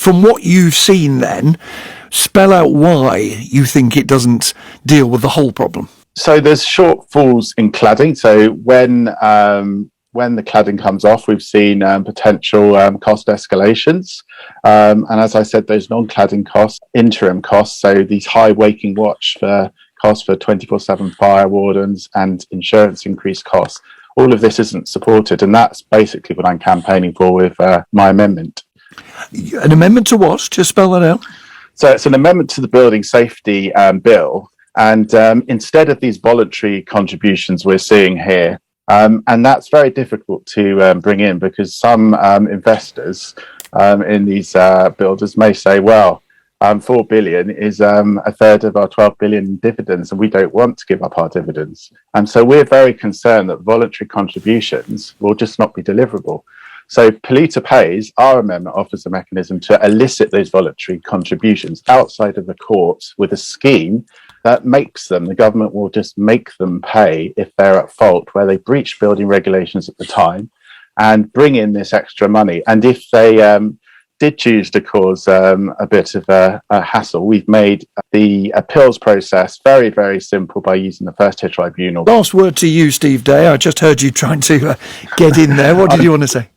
From what you've seen then, spell out why you think it doesn't deal with the whole problem. So there's shortfalls in cladding. So when the cladding comes off, we've seen potential cost escalations. And as I said, those non-cladding costs, interim costs, so these high waking watch for costs for 24/7 fire wardens and insurance increased costs, all of this isn't supported. And that's basically what I'm campaigning for with my amendment. An amendment to what? Just spell that out. So it's an amendment to the Building Safety Bill. And instead of these voluntary contributions we're seeing here, and that's very difficult to bring in because some investors in these builders may say, well, 4 billion is a third of our 12 billion in dividends, and we don't want to give up our dividends. And so we're very concerned that voluntary contributions will just not be deliverable. So Polluter Pays, our amendment offers a mechanism to elicit those voluntary contributions outside of the courts with a scheme that makes them, the government will just make them pay if they're at fault, where they breach building regulations at the time, and bring in this extra money. And if they did choose to cause a bit of a hassle, we've made the appeals process very, very simple by using the First Tier Tribunal. Last word to you, Steve Day. I just heard you trying to get in there. What did you want to say?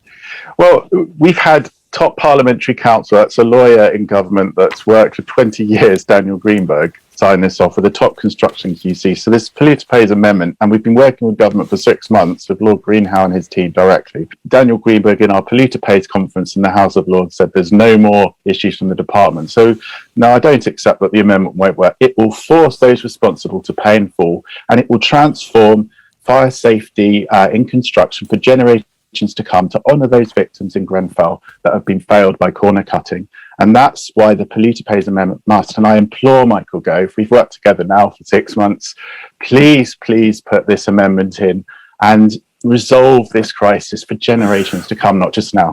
Well, we've had top parliamentary counsel, that's a lawyer in government that's worked for 20 years, Daniel Greenberg, sign this off with the top construction QC. So this Polluter Pays amendment, and we've been working with government for 6 months with Lord Greenhow and his team directly. Daniel Greenberg in our Polluter Pays conference in the House of Lords said there's no more issues from the department. So no, I don't accept that the amendment won't work. It will force those responsible to pay in full, and it will transform fire safety in construction for generations to come to honour those victims in Grenfell that have been failed by corner cutting. And that's why the Polluter Pays amendment must. And I implore Michael Gove, we've worked together now for 6 months, please put this amendment in and resolve this crisis for generations to come, not just now.